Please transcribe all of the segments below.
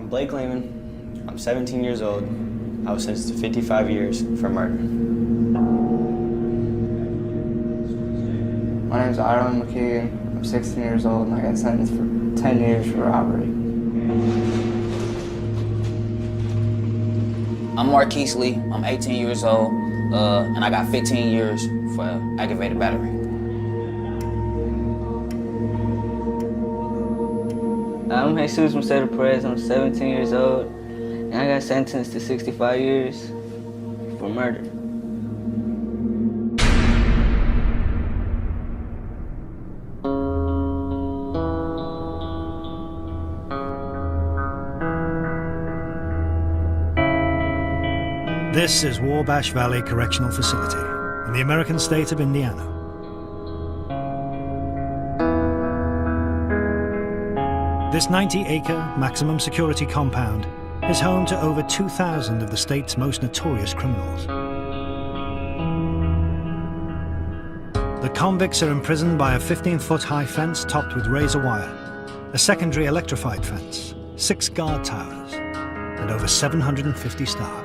I'm Blake Lehman. I'm 17 years old. I was sentenced to 55 years for murder. My name's Ireland McKeegan. I'm 16 years old and I got sentenced for 10 years for robbery. I'm Marquise Lee. I'm 18 years old, and I got 15 years for aggravated battery. I'm Jesus Macedo Perez. I'm 17 years old, and I got sentenced to 65 years for murder. This is Wabash Valley Correctional Facility in the American state of Indiana. This 90-acre maximum security compound is home to over 2,000 of the state's most notorious criminals. The convicts are imprisoned by a 15-foot high fence topped with razor wire, a secondary electrified fence, 6 guard towers, and over 750 staff.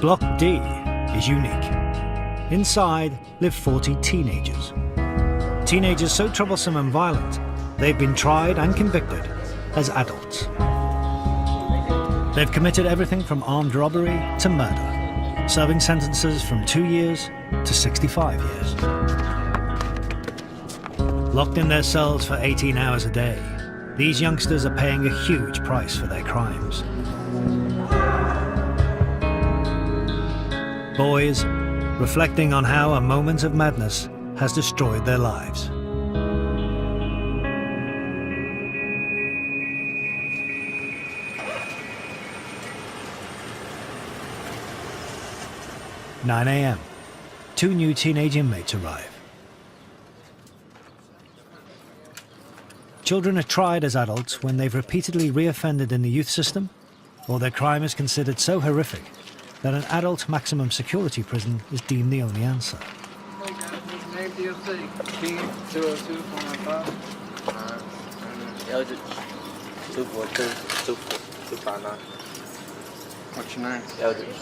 Block D is unique. Inside live 40 teenagers. Teenagers so troublesome and violent, they've been tried and convicted as adults. They've committed everything from armed robbery to murder, serving sentences from 2 years to 65 years. Locked in their cells for 18 hours a day, these youngsters are paying a huge price for their crimes. Boys reflecting on how a moment of madness has destroyed their lives. "9 a.m. 2 new teenage inmates arrive. Children are tried as adults when they've repeatedly reoffended in the youth system, or their crime is considered so horrific that an adult maximum security prison is deemed the only answer. Eldridge, 242-259. What's your name? Eldridge.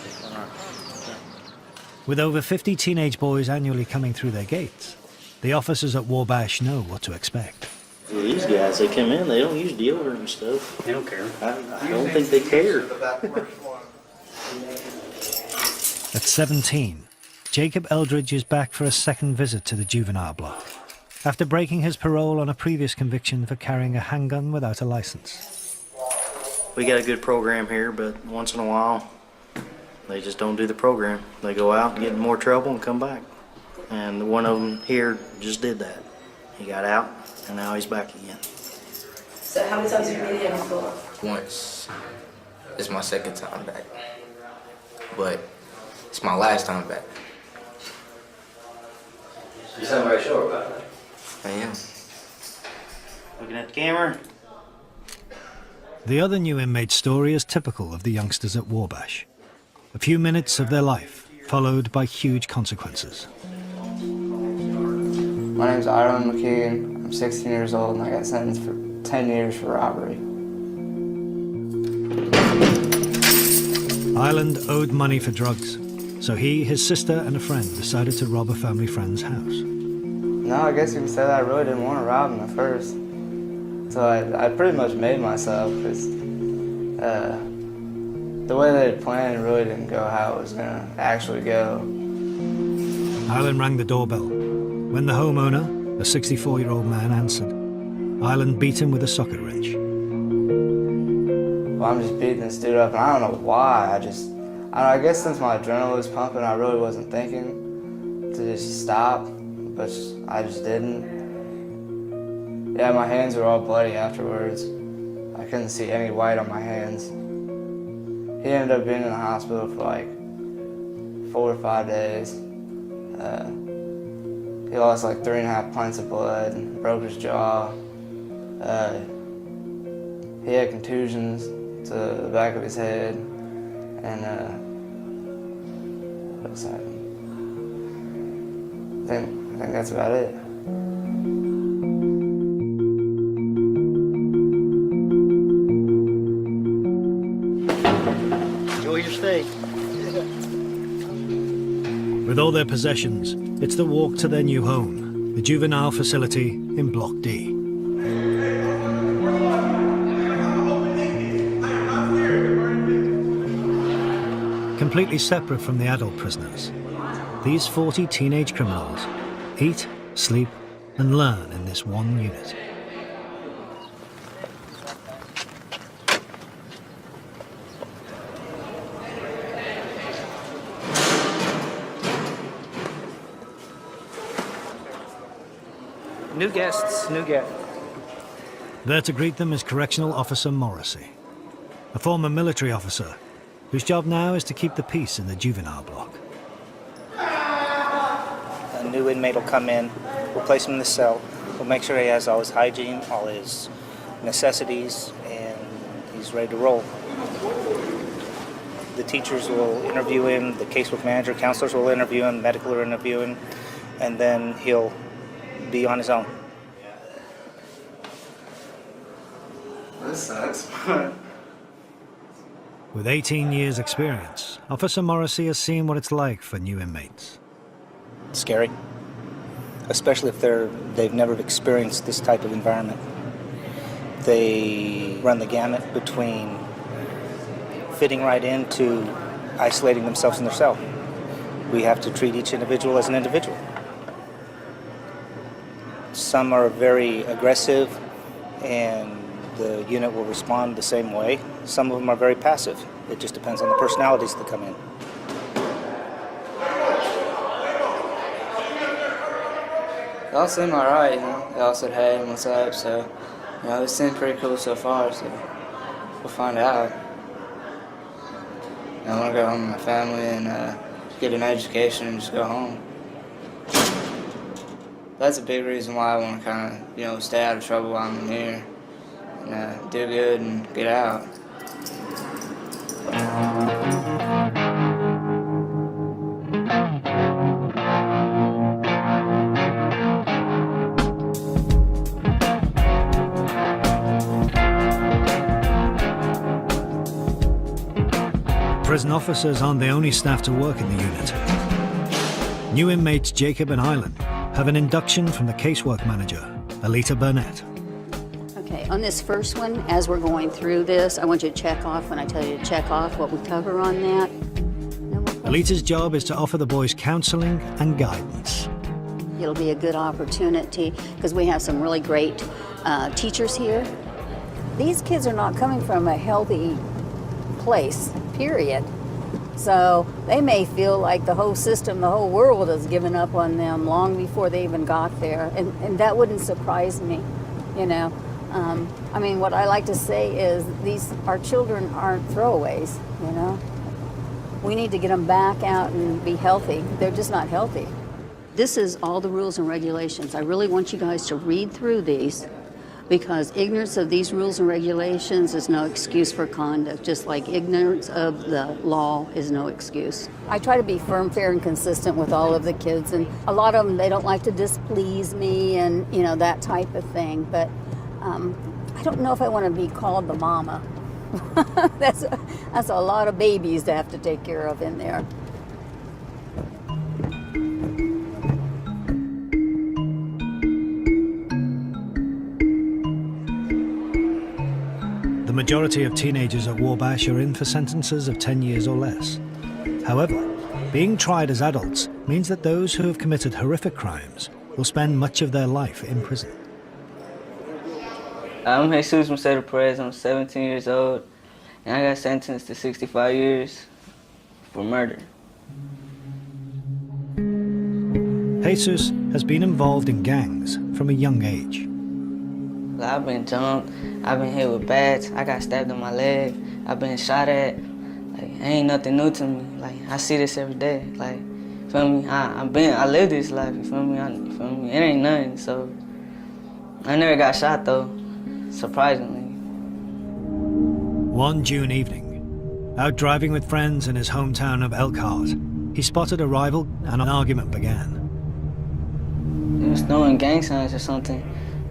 With over 50 teenage boys annually coming through their gates, the officers at Wabash know what to expect. Well, these guys, they come in, they don't use deodorant and stuff. They don't care. I don't think they care. At 17, Jacob Eldridge is back for a second visit to the juvenile block, after breaking his parole on a previous conviction for carrying a handgun without a license. We got a good program here, but once in a while, they just don't do the program. They go out and get in more trouble and come back. And one of them here just did that. He got out, and now he's back again. So how many times have you been here before? Once. It's my second time back. But it's my last time back. You sound very sure about that. I am. Looking at the camera. The other new inmate's story is typical of the youngsters at Wabash. A few minutes of their life, followed by huge consequences. My name's Ireland McKeegan. I'm 16 years old and I got sentenced for 10 years for robbery. Ireland owed money for drugs, so he, his sister, and a friend decided to rob a family friend's house. No, I guess you can say that I really didn't want to rob him at first. So I pretty much made myself because the way they had planned really didn't go how it was going to actually go. Ireland rang the doorbell. When the homeowner, a 64-year-old man, answered, Ireland beat him with a socket wrench. Well, I'm just beating this dude up, and I don't know why. I guess since my adrenaline was pumping, I really wasn't thinking to just stop, but I just didn't. Yeah, my hands were all bloody afterwards. I couldn't see any white on my hands. He ended up being in the hospital for like 4 or 5 days. He lost like 3.5 pints of blood and broke his jaw. He had contusions to the back of his head, and what else happened? I think that's about it. safe. With all their possessions, it's the walk to their new home, the juvenile facility in Block D. Completely separate from the adult prisoners, these 40 teenage criminals eat, sleep, and learn in this one unit. New guests, new guests. There to greet them is Correctional Officer Morrissey, a former military officer whose job now is to keep the peace in the juvenile block. A new inmate will come in, we'll place him in the cell, we'll make sure he has all his hygiene, all his necessities, and he's ready to roll. The teachers will interview him, the casework manager, counselors will interview him, medical will interview him, and then he'll be on his own. This sucks. With 18 years' experience, Officer Morrissey has seen what it's like for new inmates. Scary, especially if they've never experienced this type of environment. They run the gamut between fitting right into isolating themselves in their cell. We have to treat each individual as an individual. Some are very aggressive and the unit will respond the same way. Some of them are very passive. It just depends on the personalities that come in. They all seem alright, you know. They all said hey and what's up, so you know, it seemed pretty cool so far, so we'll find out. I want to go home with my family and get an education and just go home. That's a big reason why I want to kind of, you know, stay out of trouble while I'm in here and do good and get out. Prison officers aren't the only staff to work in the unit. New inmates Jacob and Highland have an induction from the casework manager, Alita Burnett. Okay, on this first one, as we're going through this, I want you to check off when I tell you to check off what we cover on that. Alita's job is to offer the boys counseling and guidance. It'll be a good opportunity because we have some really great teachers here. These kids are not coming from a healthy place, period. So they may feel like the whole system, the whole world has given up on them long before they even got there. And that wouldn't surprise me, you know. I mean, what I like to say is our children aren't throwaways, you know. We need to get them back out and be healthy. They're just not healthy. This is all the rules and regulations. I really want you guys to read through these because ignorance of these rules and regulations is no excuse for conduct, just like ignorance of the law is no excuse. I try to be firm, fair, and consistent with all of the kids, and a lot of them, they don't like to displease me and, you know, that type of thing, but I don't know if I want to be called the mama. That's a lot of babies to have to take care of in there. The majority of teenagers at Wabash are in for sentences of 10 years or less. However, being tried as adults means that those who have committed horrific crimes will spend much of their life in prison. I'm Jesus Macedo Perez. I'm 17 years old, and I got sentenced to 65 years for murder. Jesus has been involved in gangs from a young age. I've been jumped, I've been hit with bats, I got stabbed in my leg, I've been shot at. Like, ain't nothing new to me. Like, I see this every day. Like, feel me? I live this life, you feel me? You feel me? It ain't nothing, so. I never got shot though, surprisingly. One June evening, out driving with friends in his hometown of Elkhart, he spotted a rival and an argument began. He was throwing gang signs or something,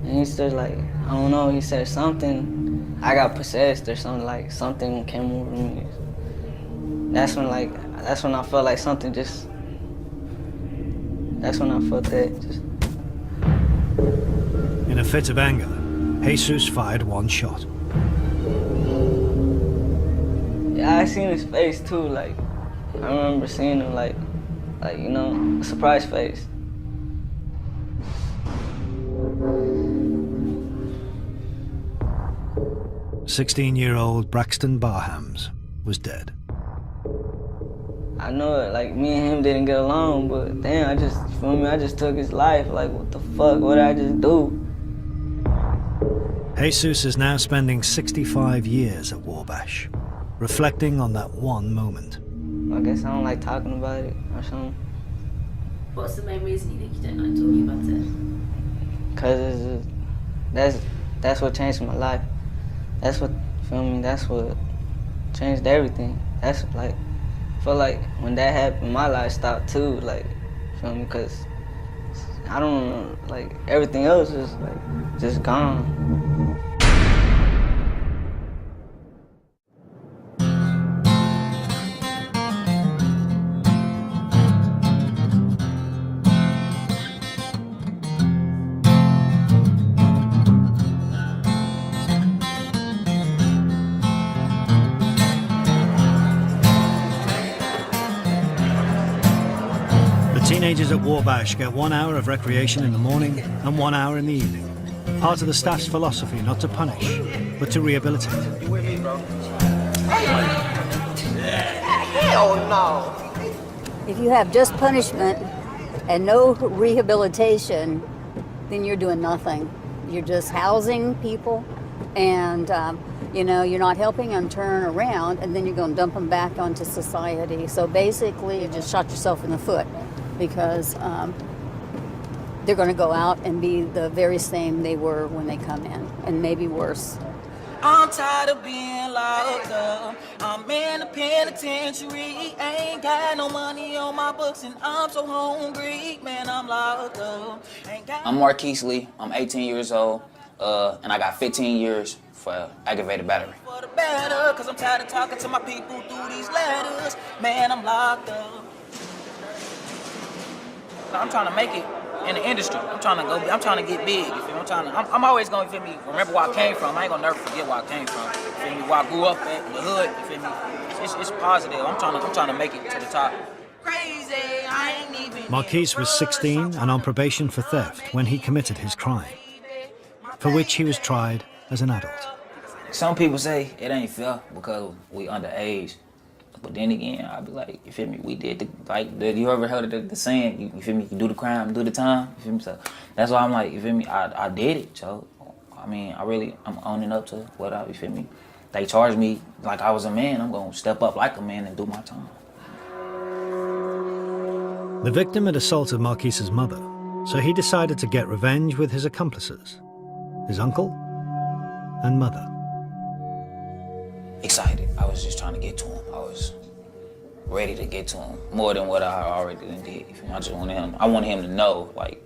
and he stood like, I don't know, he said something. I got possessed or something, like something came over me. that's when I felt like something just, that's when I felt that just. In a fit of anger, Jesus fired one shot. Yeah, I seen his face too, like, I remember seeing him like, you know, a surprise face. "16-year-old Braxton Barhams was dead. I know it, like, me and him didn't get along, but damn, I just took his life. Like, what the fuck, what did I just do? Jesus is now spending 65 years at Wabash, reflecting on that one moment. I guess I don't like talking about it or something. What's the main reason you think you don't like talking about it? Cause that's what changed my life. That's what, feel me, that's what changed everything. That's like, I feel like when that happened, my life stopped too, like, feel me, cause I don't know, like, everything else is like, just gone. Teenagers at Wabash get 1 hour of recreation in the morning and 1 hour in the evening. Part of the staff's philosophy not to punish, but to rehabilitate. You with me, bro? Hell no! If you have just punishment and no rehabilitation, then you're doing nothing. You're just housing people, and you know, you're not helping them turn around, and then you're going to dump them back onto society. So basically, you just shot yourself in the foot, because they're going to go out and be the very same they were when they come in, and maybe worse. I'm tired of being locked up. I'm in the penitentiary. Ain't got no money on my books and I'm so hungry. Man, I'm locked up. I'm Marquise Lee. I'm 18 years old, and I got 15 years for aggravated battery. For the better, cause I'm tired of talking to my people through these letters. Man, I'm locked up. I'm trying to make it in the industry. I'm trying to get big. You feel me? I'm always gonna, you feel me, remember where I came from. I ain't gonna never forget where I came from. You feel me? Where I grew up at, in the hood, you feel me? It's positive. I'm trying to make it to the top. Crazy, I ain't even. Marquise was 16 and on probation for theft when he committed his crime, for which he was tried as an adult. Some people say it ain't fair because we underage. But then again, I'll be like, you feel me, we did you ever heard of the saying, you feel me, you do the crime, do the time, you feel me? So that's why I'm like, you feel me, I did it, so, I mean, I'm owning up to what you feel me? They charged me like I was a man, I'm gonna step up like a man and do my time. The victim had assaulted Marquise's mother, so he decided to get revenge with his accomplices, his uncle and mother. Excited. I was just trying to get to him. I was ready to get to him more than what I already did. I just wanted him. I wanted him to know, like,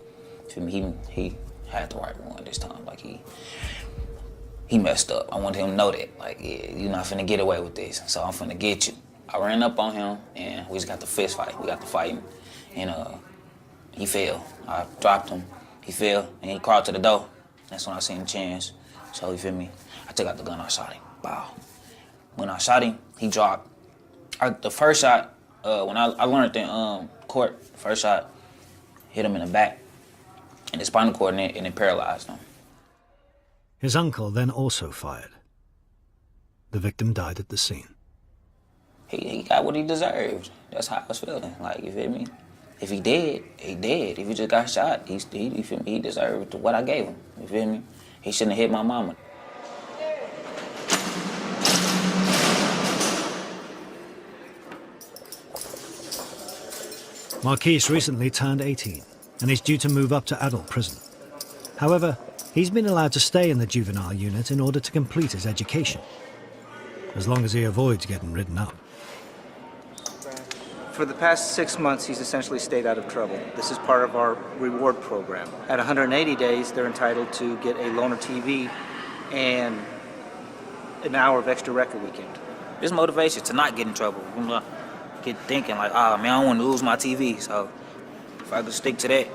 for me, he had the right one this time. Like he messed up. I wanted him to know that, like, yeah, you're not finna get away with this. So I'm finna get you. I ran up on him and we just got the fist fight. We got the fighting, and he fell. I dropped him. He fell and he crawled to the door. That's when I seen the chance. So you feel me? I took out the gun. I shot him. Wow. When I shot him, he dropped. The first shot, when I learned in court, the first shot hit him in the back, in the spinal cord, and it paralyzed him. His uncle then also fired. The victim died at the scene. He got what he deserved. That's how I was feeling. Like, you feel me? If he did, he did. If he just got shot, he feel me? He deserved what I gave him. You feel me? He shouldn't have hit my mama. Marquise recently turned 18 and is due to move up to adult prison. However, he's been allowed to stay in the juvenile unit in order to complete his education, as long as he avoids getting written up. For the past 6 months, he's essentially stayed out of trouble. This is part of our reward program. At 180 days, they're entitled to get a loaner TV and an hour of extra record weekend. Just motivation to not get in trouble. You know, get thinking like, ah, man, I don't want to lose my TV. So if I could stick to that, you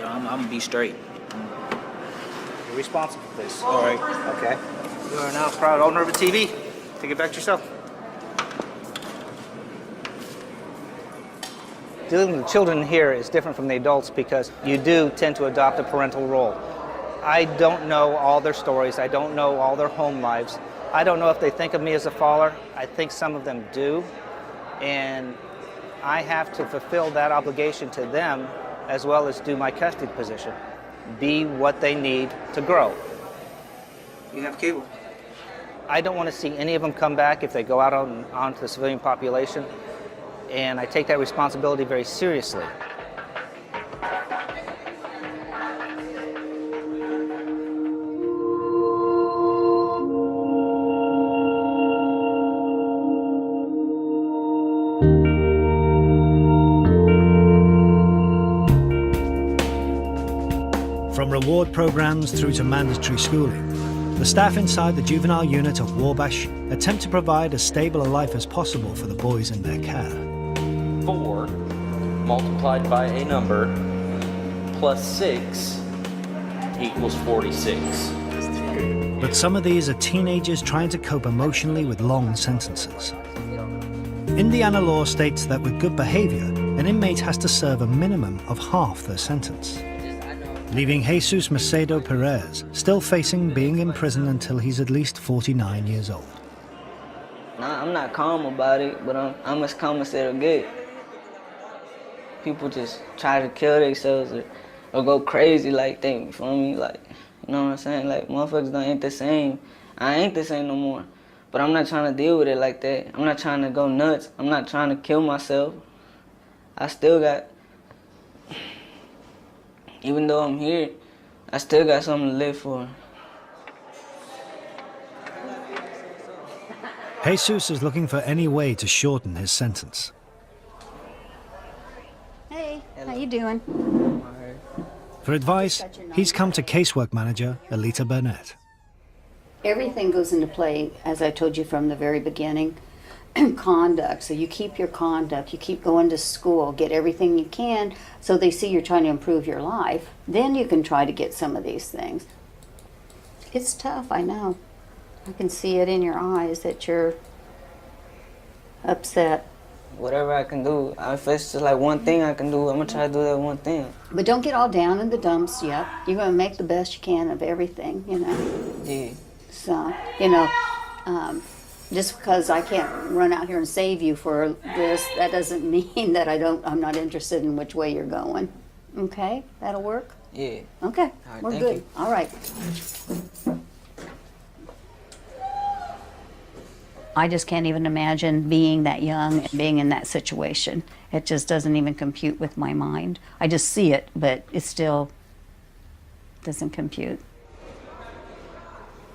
know, I'm gonna be straight. You're responsible for this. All right. Okay. You are now proud owner of a TV. Take it back to yourself. Dealing with children here is different from the adults because you do tend to adopt a parental role. I don't know all their stories. I don't know all their home lives. I don't know if they think of me as a father. I think some of them do. And I have to fulfill that obligation to them as well as do my custody position. Be what they need to grow. You have cable. I don't want to see any of them come back if they go out onto the civilian population. And I take that responsibility very seriously. From reward programs through to mandatory schooling, the staff inside the juvenile unit of Wabash attempt to provide as stable a life as possible for the boys in their care. 4 multiplied by a number plus 6 equals 46. But some of these are teenagers trying to cope emotionally with long sentences. Indiana law states that with good behavior, an inmate has to serve a minimum of half their sentence, leaving Jesus Macedo Perez still facing being in prison until he's at least 49 years old. Nah, I'm not calm about it, but I'm as calm as it'll get. People just try to kill themselves or go crazy like that, you feel me? Like, you know what I'm saying? Like, motherfuckers ain't the same. I ain't the same no more. But I'm not trying to deal with it like that. I'm not trying to go nuts. I'm not trying to kill myself. I still got, even though I'm here, I still got something to live for. Jesus is looking for any way to shorten his sentence. Hey, how you doing? For advice, he's come to casework manager Alita Burnett. Everything goes into play, as I told you from the very beginning. Conduct. So you keep your conduct, you keep going to school, get everything you can so they see you're trying to improve your life. Then you can try to get some of these things. It's tough, I know. I can see it in your eyes that you're upset. Whatever I can do, if it's just like one thing I can do, I'm gonna try to do that one thing. But don't get all down in the dumps yet. You're gonna make the best you can of everything, you know. Yeah. So, you know, just because I can't run out here and save you for this, that doesn't mean that I'm not interested in which way you're going. Okay, that'll work? Yeah. Okay, All right, we're thank good. you. All right. I just can't even imagine being that young and being in that situation. It just doesn't even compute with my mind. I just see it, but it still doesn't compute.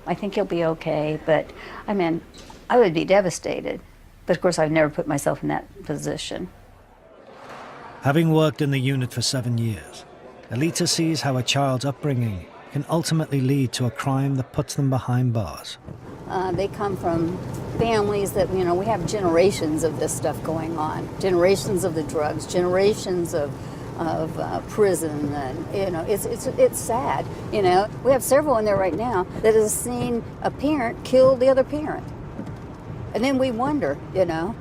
I think he'll be okay, but I mean, I would be devastated. But of course, I've never put myself in that position. Having worked in the unit for 7 years, Alita sees how a child's upbringing can ultimately lead to a crime that puts them behind bars. They come from families that, you know, we have generations of this stuff going on. Generations of the drugs, generations of prison, and, you know, it's sad, you know. We have several in there right now that has seen a parent kill the other parent. And then we wonder, you know.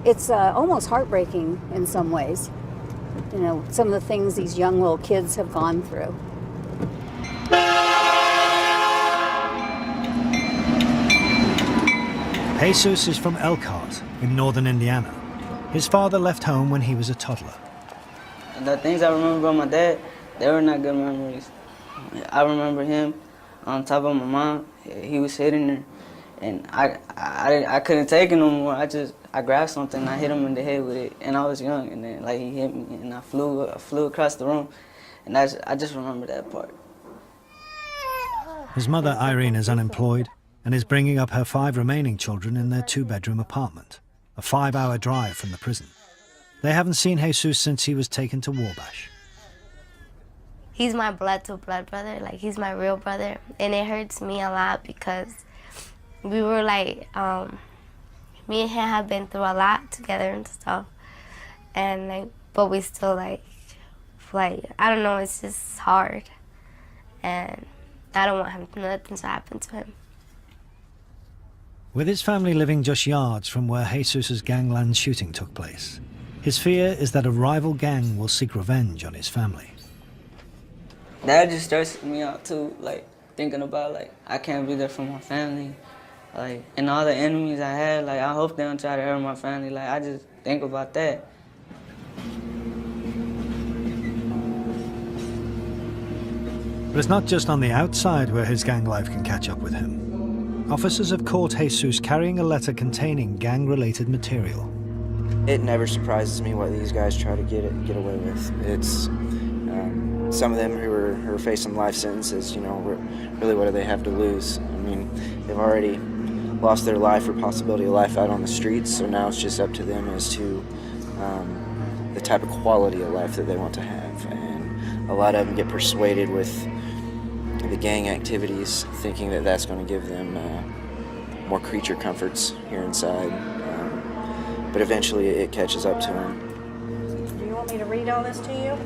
It's almost heartbreaking in some ways, you know, some of the things these young little kids have gone through. Jesus is from Elkhart in northern Indiana. His father left home when he was a toddler. And the things I remember about my dad, they were not good memories. I remember him on top of my mom. He was hitting her, and I couldn't take it no more. I grabbed something and I hit him in the head with it, and I was young, and then like he hit me, and I flew across the room, and I just remember that part. His mother Irene is unemployed and is bringing up her 5 remaining children in their 2-bedroom apartment, a 5-hour drive from the prison. They haven't seen Jesus since he was taken to Wabash. he's my blood-to-blood brother. Like, he's my real brother. And it hurts me a lot because we were like, me and him have been through a lot together and stuff. And like, but we still like, I don't know, it's just hard. And I don't want nothing to happen to him. With his family living just yards from where Jesus' gangland shooting took place, his fear is that a rival gang will seek revenge on his family. That just stresses me out too, like thinking about like I can't be there for my family, like, and all the enemies I had, like I hope they don't try to hurt my family. Like I just think about that. But it's not just on the outside where his gang life can catch up with him. Officers have caught Jesus carrying a letter containing gang-related material. It never surprises me what these guys try to get away with. It's some of them who are facing life sentences. You know, really, what do they have to lose? I mean, they've already lost their life or possibility of life out on the streets. So now it's just up to them as to the type of quality of life that they want to have. And a lot of them get persuaded with the gang activities, thinking that that's going to give them more creature comforts here inside. But eventually it catches up to them. Do you want me to read all this to you?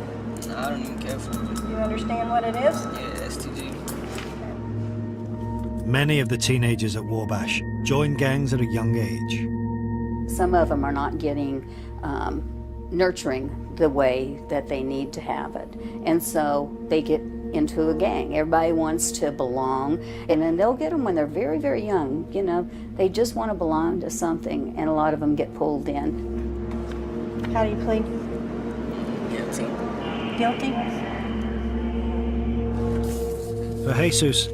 No, I don't even care for it. You understand what it is? Yeah, STG. Many of the teenagers at Wabash joined gangs at a young age. Some of them are not getting nurturing the way that they need to have it. And so they get into a gang. Everybody wants to belong, and then they'll get them when they're very, very young. You know, they just want to belong to something, and a lot of them get pulled in. How do you plead? Guilty. Guilty? For Jesus,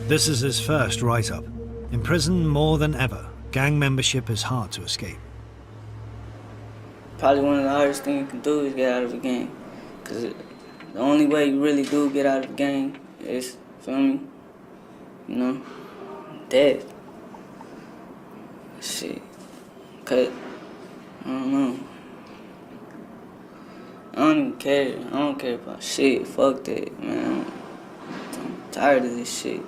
this is his first write-up. In prison more than ever, gang membership is hard to escape. Probably one of the hardest things you can do is get out of a gang. Because the only way you really do get out of a gang is, feel me, you know, death. Shit. Cause, I don't know. I don't even care. I don't care about shit. Fuck that, man. I'm tired of this shit.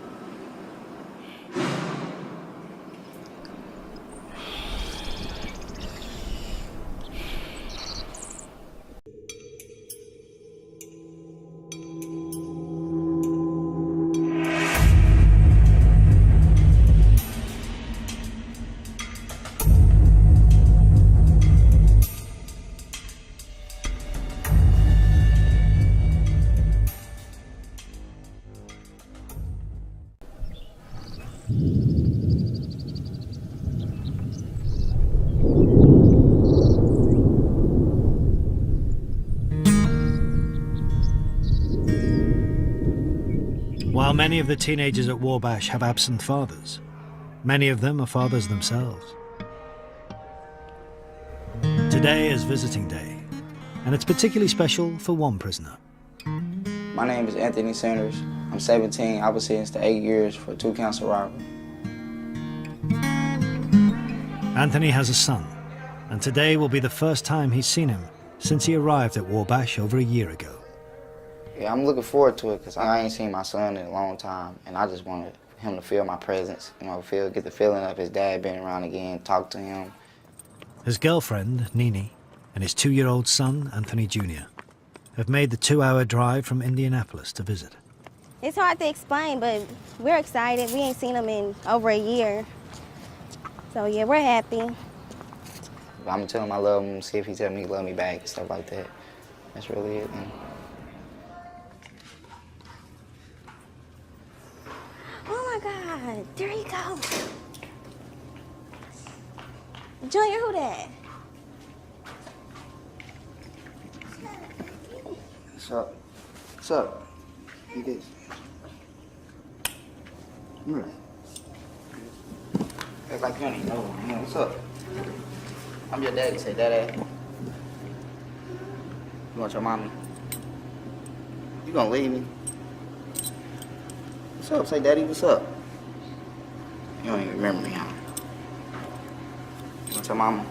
While many of the teenagers at Wabash have absent fathers, many of them are fathers themselves. Today is visiting day, and it's particularly special for one prisoner. My name is Anthony Sanders. I'm 17. I was sentenced to 8 years for 2 counts of robbery. Anthony has a son, and today will be the first time he's seen him since he arrived at Wabash over a year ago. Yeah, I'm looking forward to it because I ain't seen my son in a long time, and I just wanted him to feel my presence, you know, get the feeling of his dad being around again, talk to him. His girlfriend, Nene, and his 2-year-old son, Anthony Jr., have made the 2-hour drive from Indianapolis to visit. It's hard to explain, but we're excited. We ain't seen him in over a year. So yeah, we're happy. I'm gonna tell him I love him, see if he tell me he love me back and stuff like that. That's really it, man. Oh my God, there you go. Junior, who that? What's up? What's up? You this? Come here. Act like you don't even know. What's up? I'm your daddy. Say daddy. You want your mommy? You gonna leave me? What's up? Say daddy, what's up? You don't even remember me, huh? You want your mama?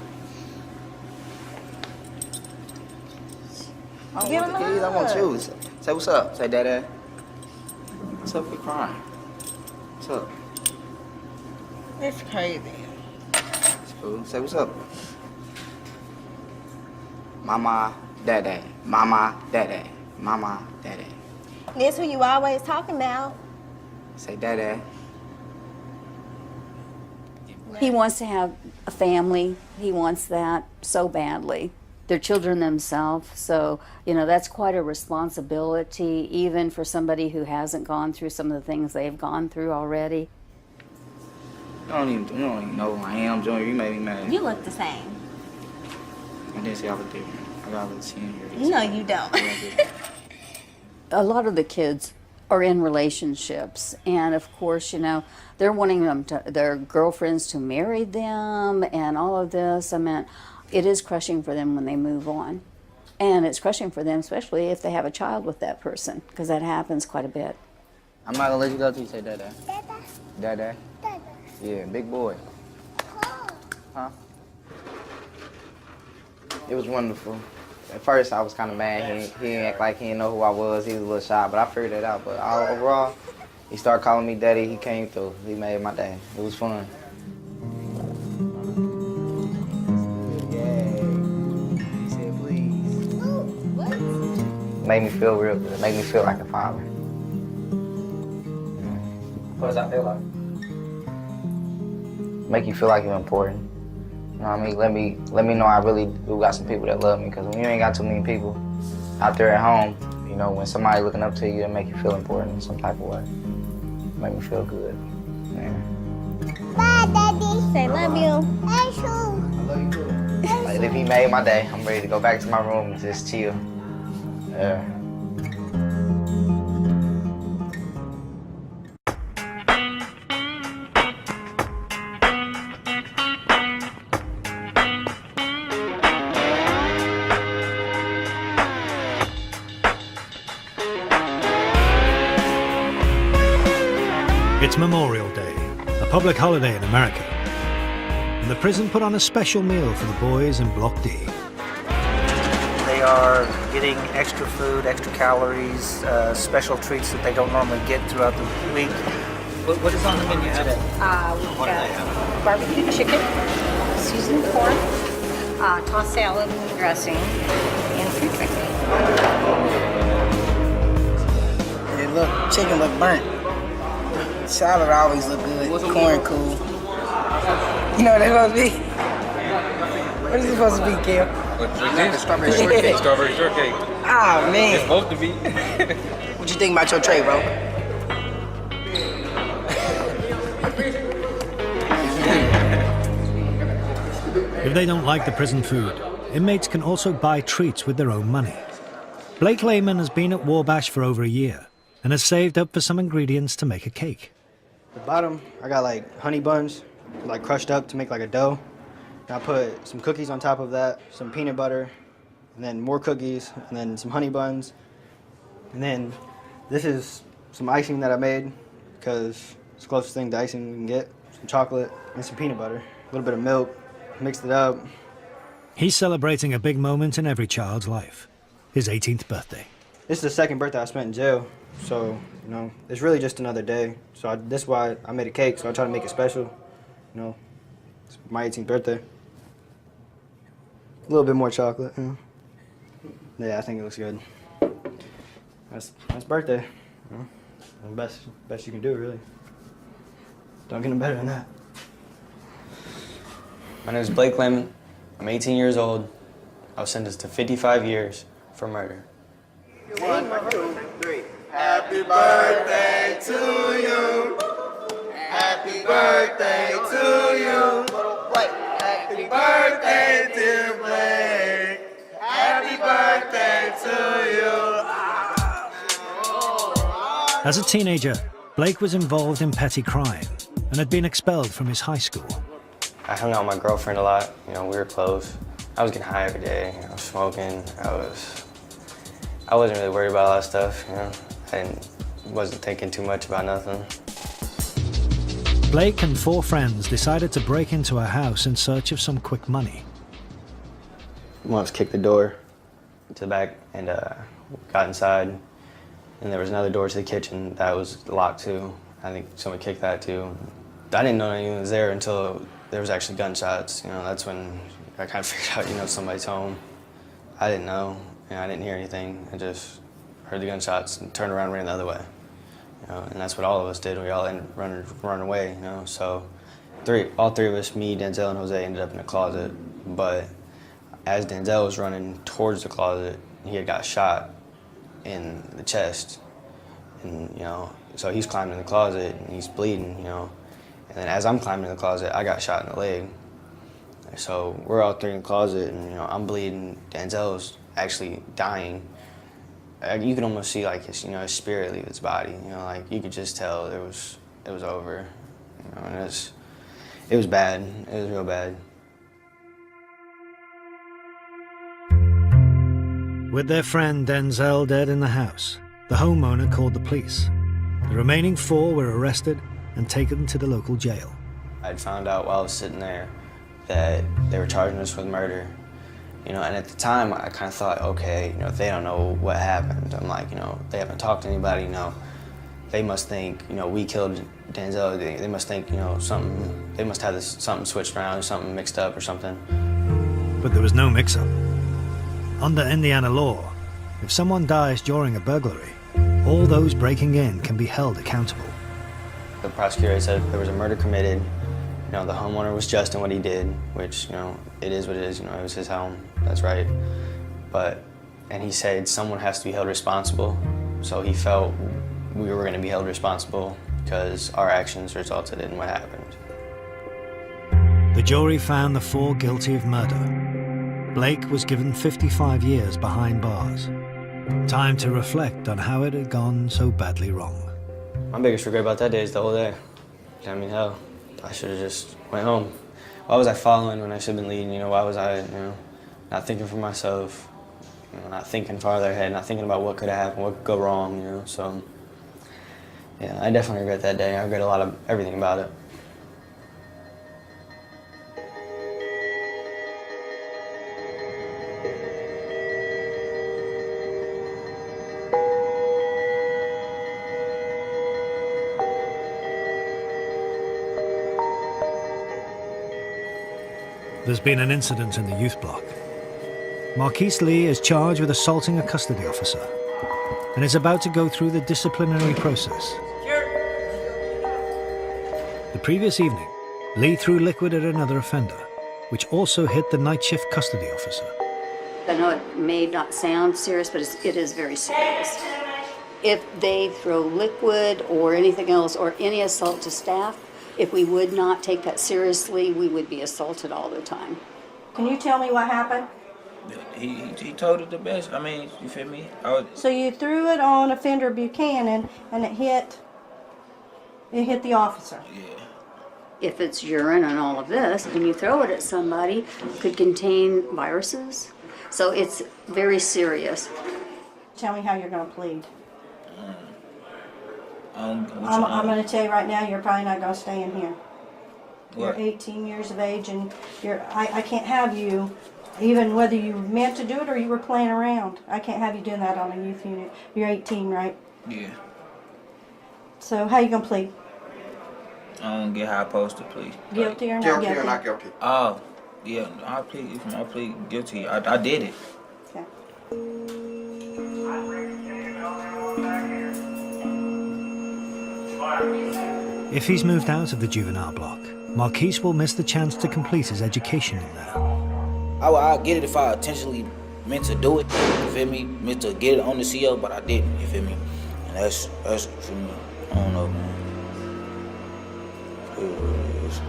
I don't want the keys. I want you. Say what's up. Say Daddy. What's up? You crying? What's up? It's crazy. It's cool. Say what's up. Mama, Daddy. Mama, Daddy. Mama, Daddy. That's who you always talking about. Say Daddy. He wants to have a family. He wants that so badly. They're children themselves, so, that's quite a responsibility, even for somebody who hasn't gone through some of the things they've gone through already. You don't even know who I am, Junior. You made me mad. You look the same. I didn't say I was different. I got a little senior. No, you don't. A lot of the kids are in relationships, and of course, they're wanting their girlfriends to marry them and all of this. I mean, it is crushing for them when they move on. And it's crushing for them, especially if they have a child with that person, because that happens quite a bit. I'm not gonna let you go till you say Dada. Dada? Dada. Yeah, big boy. Huh? It was wonderful. At first, I was kind of mad. He didn't act like he didn't know who I was. He was a little shy, but I figured it out. But overall, he started calling me Daddy. He came through. He made my day. It was fun. Made me feel real good. Made me feel like a father. What does that feel like? Make you feel like you're important. You know what I mean? Let me know I really do got some people that love me. Because when you ain't got too many people out there at home, when somebody looking up to you, it make you feel important in some type of way. Make me feel good. Man. Bye, Daddy. Say love you. I love you too. Like, if he made my day, I'm ready to go back to my room and just chill. Yeah. It's Memorial Day, a public holiday in America. And the prison put on a special meal for the boys in Block D. They are getting extra food, extra calories, special treats that they don't normally get throughout the week. What is on the menu today? We have barbecue chicken, seasoned corn, tossed salad dressing, and fruit drink. Hey, chicken look burnt. Salad always look good. Corn cool. You know what that's supposed to be? What is it supposed to be, Kim? Strawberry shortcake. Strawberry shortcake. Oh, man. It's supposed to be. What you think about your tray, bro? If they don't like the prison food, inmates can also buy treats with their own money. Blake Lehman has been at Wabash for over a year and has saved up for some ingredients to make a cake. The bottom, I got like honey buns, like crushed up to make like a dough. And I put some cookies on top of that, some peanut butter, and then more cookies, and then some honey buns. And then this is some icing that I made, because it's the closest thing to icing we can get. Some chocolate and some peanut butter, a little bit of milk, mixed it up. He's celebrating a big moment in every child's life, his 18th birthday. This is the second birthday I spent in jail, so, it's really just another day. So that's why I made a cake, so I try to make it special. It's my 18th birthday. A little bit more chocolate, Yeah, I think it looks good. That's birthday. The best you can do, really. Don't get no better than that. My name is Blake Lehman. I'm 18 years old. I was sentenced to 55 years for murder. 1, 2, 3. Happy birthday to you. Happy birthday to you. Wait. Happy birthday, dear Blake. Happy birthday to you. As a teenager, Blake was involved in petty crime and had been expelled from his high school. I hung out with my girlfriend a lot. We were close. I was getting high every day. I was smoking. I wasn't really worried about a lot of stuff. I wasn't thinking too much about nothing. Blake and 4 friends decided to break into a house in search of some quick money. Once kicked the door, to the back and got inside. And there was another door to the kitchen that was locked too. I think someone kicked that too. I didn't know anyone was there until there was actually gunshots. You know, that's when I kind of figured out, you know, somebody's home. I didn't know, and I didn't hear anything. I just heard the gunshots and turned around and ran the other way. You know, and that's what all of us did. We all ended running away, you know. So all three of us, me, Denzel, and Jose, ended up in the closet. But as Denzel was running towards the closet, he had got shot in the chest. And, you know, so he's climbing in the closet and he's bleeding, you know. And then as I'm climbing in the closet, I got shot in the leg. So we're all three in the closet and, you know, I'm bleeding. Denzel's actually dying. You could almost see like his, you know, his spirit leave his body. You know, like you could just tell it was over. You know, and it was bad. It was real bad. With their friend Denzel dead in the house, the homeowner called the police. The remaining 4 were arrested and taken to the local jail. I'd found out while I was sitting there that they were charging us with murder. You know, and at the time I kind of thought, okay, you know, they don't know what happened. I'm like, you know, they haven't talked to anybody, you know. They must think, you know, we killed Denzel. They must think, you know, they must have something switched around, something mixed up or something. But there was no mix-up. Under Indiana law, if someone dies during a burglary, all those breaking in can be held accountable. The prosecutor said there was a murder committed. You know, the homeowner was just in what he did, which, you know, it is what it is. You know, it was his home. That's right. And he said someone has to be held responsible. So he felt we were going to be held responsible because our actions resulted in what happened. The jury found the 4 guilty of murder. Blake was given 55 years behind bars. Time to reflect on how it had gone so badly wrong. My biggest regret about that day is the whole day. I mean, hell, I should have just went home. Why was I following when I should have been leading? You know, why was I, you know, not thinking for myself, you know, not thinking farther ahead, not thinking about what could have happened, what could go wrong, you know? So, yeah, I definitely regret that day. I regret a lot of everything about it. There's been an incident in the youth block. Marquise Lee is charged with assaulting a custody officer and is about to go through the disciplinary process. The previous evening, Lee threw liquid at another offender, which also hit the night shift custody officer. I know it may not sound serious, but it is very serious. If they throw liquid or anything else or any assault to staff, if we would not take that seriously, we would be assaulted all the time. Can you tell me what happened? He told it the best. I mean, you feel me? So you threw it on offender Buchanan and it hit the officer. Yeah. If it's urine and all of this, and you throw it at somebody, it could contain viruses. So it's very serious. Tell me how you're going to plead. I'm going to tell you right now, you're probably not going to stay in here. What? You're 18 years of age, and I can't have you, even whether you meant to do it or you were playing around. I can't have you doing that on a youth unit. You're 18, right? Yeah. So how you going to plead? I don't get how I supposed to plead. Guilty or not guilty? Guilty or not guilty? Oh, yeah, I plead guilty. I did it. Okay. If he's moved out of the juvenile block, Marquise will miss the chance to complete his education in there. I'll get it if I intentionally meant to do it, you feel me? Meant to get it on the CO, but I didn't, you feel me? And that's for me. I don't know, man. It is what it is.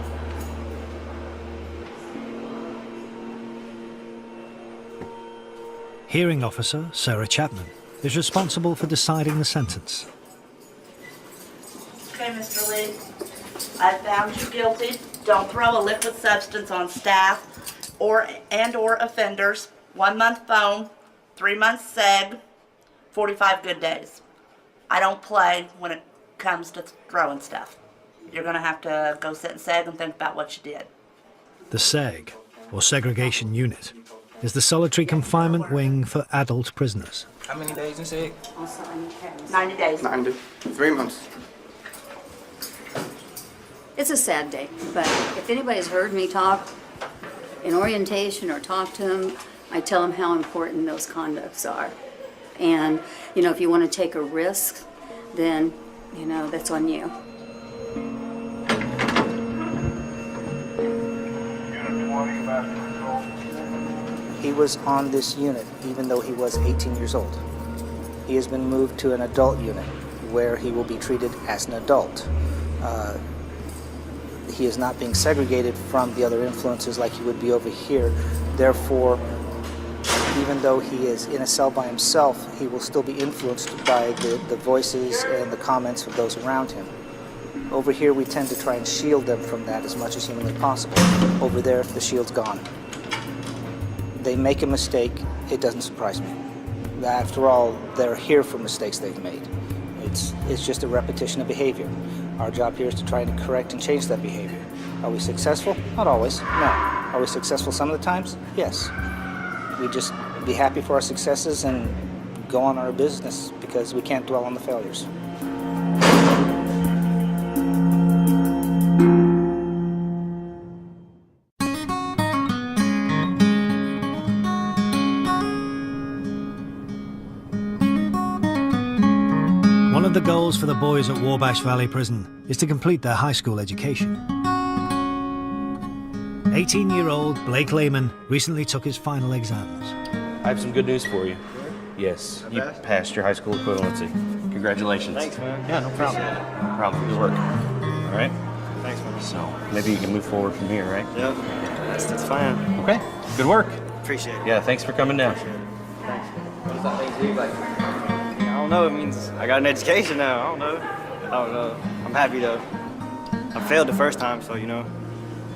Hearing officer Sarah Chapman is responsible for deciding the sentence. Okay, Mr. Lee, I found you guilty. Don't throw a liquid substance on staff or offenders. 1 month phone, 3 months seg, 45 good days. I don't play when it comes to throwing stuff. You're gonna have to go sit and seg and think about what you did. The SEG, or segregation unit, is the solitary confinement wing for adult prisoners. How many days in SEG? 90 days. 90. 3 months. It's a sad day, but if anybody's heard me talk in orientation or talk to them, I tell them how important those conducts are. And, you know, if you want to take a risk, then, you know, that's on you. He was on this unit even though he was 18 years old. He has been moved to an adult unit where he will be treated as an adult. He is not being segregated from the other influences like he would be over here. Therefore, even though he is in a cell by himself, he will still be influenced by the voices and the comments of those around him. Over here, we tend to try and shield them from that as much as humanly possible. Over there, the shield's gone. They make a mistake, it doesn't surprise me. After all, they're here for mistakes they've made. It's just a repetition of behavior. Our job here is to try and correct and change that behavior. Are we successful? Not always, no. Are we successful some of the times? Yes. We just be happy for our successes and go on our business because we can't dwell on the failures. One of the goals for the boys at Wabash Valley Prison is to complete their high school education. 18-year-old Blake Lehman recently took his final exams. I have some good news for you. Yes, you passed your high school equivalency. Congratulations. Thanks, man. Yeah, no problem. No problem. Good work. All right? Thanks, man. So maybe you can move forward from here, right? Yep. That's fine. Okay. Good work. Appreciate it. Yeah, thanks for coming down. What does that mean to you? Like, I don't know. It means I got an education now. I don't know. I'm happy though. I failed the first time, so you know,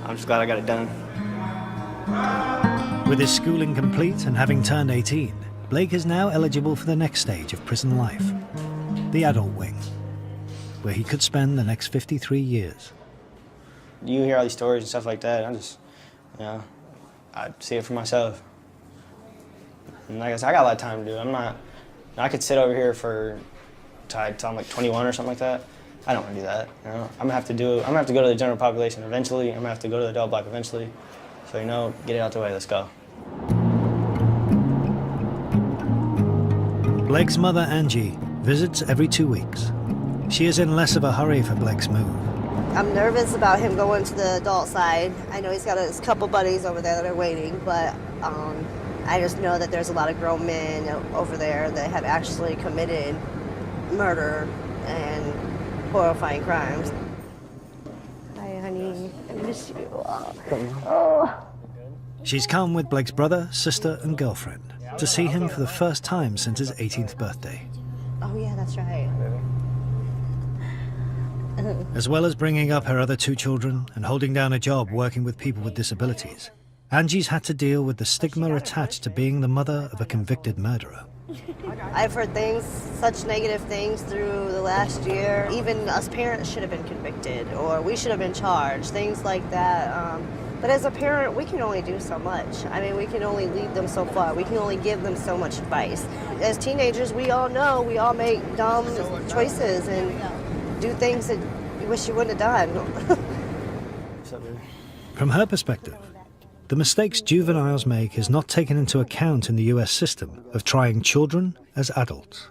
I'm just glad I got it done. With his schooling complete and having turned 18, Blake is now eligible for the next stage of prison life, the adult wing, where he could spend the next 53 years. You hear all these stories and stuff like that. I see it for myself. And like I said, I got a lot of time to do. I could sit over here till I'm like 21 or something like that. I don't want to do that. You know, I'm gonna have to go to the general population eventually. I'm gonna have to go to the adult block eventually. So you know, get it out the way. Let's go. Blake's mother, Angie, visits every 2 weeks. She is in less of a hurry for Blake's move. I'm nervous about him going to the adult side. I know he's got his couple buddies over there that are waiting, but I just know that there's a lot of grown men over there that have actually committed murder and horrifying crimes. Hi, honey. I miss you. Oh. She's come with Blake's brother, sister, and girlfriend to see him for the first time since his 18th birthday. Oh, yeah, that's right. As well as bringing up her other 2 children and holding down a job working with people with disabilities, Angie's had to deal with the stigma attached to being the mother of a convicted murderer. I've heard things, such negative things through the last year. Even us parents should have been convicted, or we should have been charged, things like that. But as a parent, we can only do so much. I mean, we can only lead them so far. We can only give them so much advice. As teenagers, we all know we all make dumb choices and do things that you wish you wouldn't have done. From her perspective, the mistakes juveniles make is not taken into account in the US system of trying children as adults.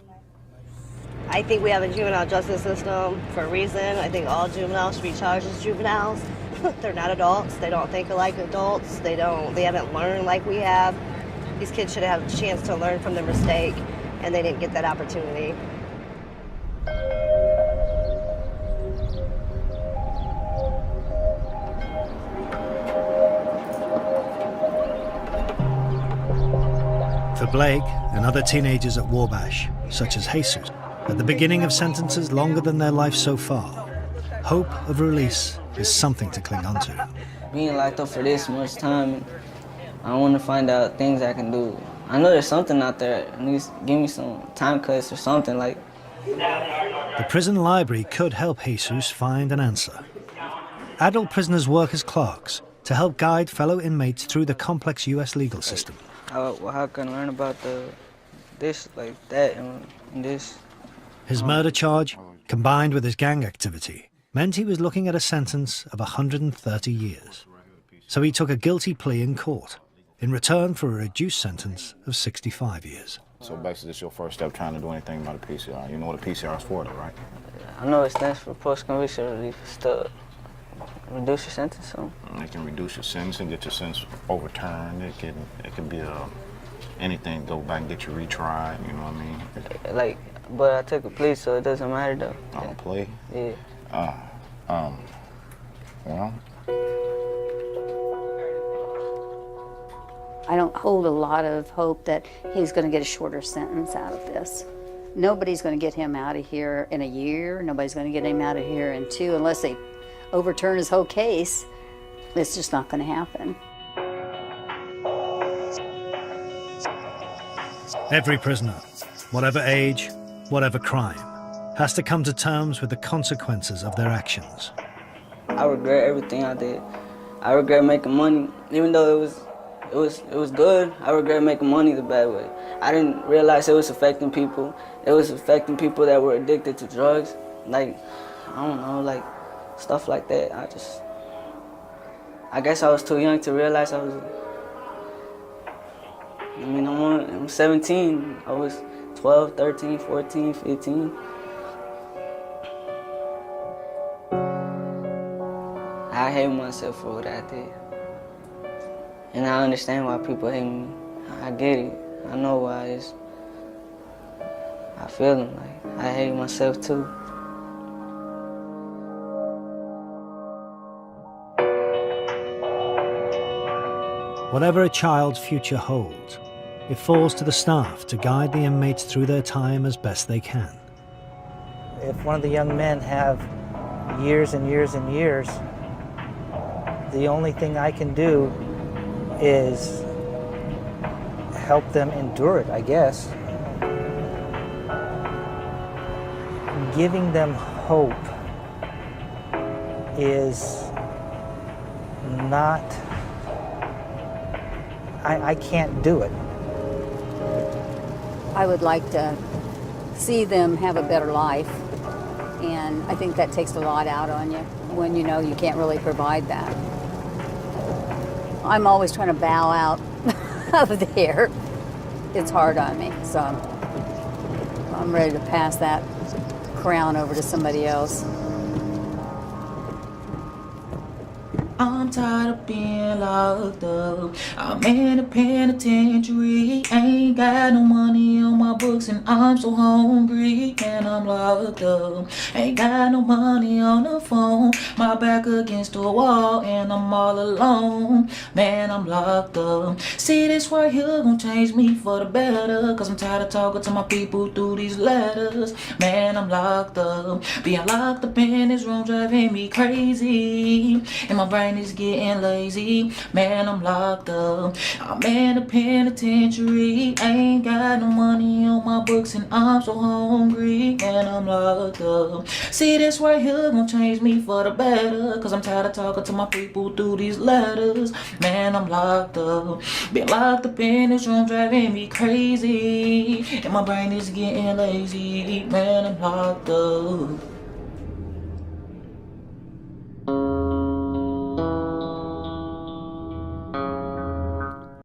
I think we have a juvenile justice system for a reason. I think all juveniles should be charged as juveniles. They're not adults. They don't think like adults. They haven't learned like we have. These kids should have a chance to learn from their mistake, and they didn't get that opportunity. For Blake and other teenagers at Wabash, such as Jesus, at the beginning of sentences longer than their life so far, hope of release is something to cling on to. Being locked up for this much time, I want to find out things I can do. I know there's something out there. At least give me some time cuts or something like. The prison library could help Jesus find an answer. Adult prisoners work as clerks to help guide fellow inmates through the complex US legal system. how can I learn about this like that and this? His murder charge, combined with his gang activity, meant he was looking at a sentence of 130 years. So he took a guilty plea in court, in return for a reduced sentence of 65 years. So basically, this is your first step trying to do anything about a PCR. You know what a PCR is for, though, right? I know it stands for post-conviction relief. It's to reduce your sentence. So. It can reduce your sentence and get your sentence overturned. It can be anything. Go back and get you retried. You know what I mean? But I took a plea, so it doesn't matter though. Oh, plea? Yeah. Well. I don't hold a lot of hope that he's going to get a shorter sentence out of this. Nobody's going to get him out of here in a year. Nobody's going to get him out of here in 2 unless they overturn his whole case. It's just not going to happen. Every prisoner, whatever age, whatever crime, has to come to terms with the consequences of their actions. I regret everything I did. I regret making money, even though it was good. I regret making money the bad way. I didn't realize it was affecting people. It was affecting people that were addicted to drugs. I don't know, stuff like that. I guess I was too young to realize I'm 17. I was 12, 13, 14, 15. I hate myself for what I did. And I understand why people hate me. I get it. I know why. I feel them. I hate myself too. Whatever a child's future holds, it falls to the staff to guide the inmates through their time as best they can. If one of the young men have years and years and years, the only thing I can do is help them endure it, I guess. Giving them hope is not, I can't do it. I would like to see them have a better life, and I think that takes a lot out on you when you know you can't really provide that. I'm always trying to bow out of there. It's hard on me, so I'm ready to pass that crown over to somebody else. I'm tired of being locked up. I'm in a penitentiary. Ain't got no money on my books and I'm so hungry. And I'm locked up. Ain't got no money on the phone. My back against the wall and I'm all alone. Man, I'm locked up. See, this right here gon' change me for the better. Cause I'm tired of talking to my people through these letters. Man, I'm locked up. Being locked up in this room driving me crazy. And my brain is getting lazy. Man, I'm locked up. I'm in a penitentiary. Ain't got no money on my books and I'm so hungry. And I'm locked up. See, this right here gon' change me for the better. Cause I'm tired of talking to my people through these letters. Man, I'm locked up. Been locked up in this room driving me crazy. And my brain is getting lazy. Man, I'm locked up.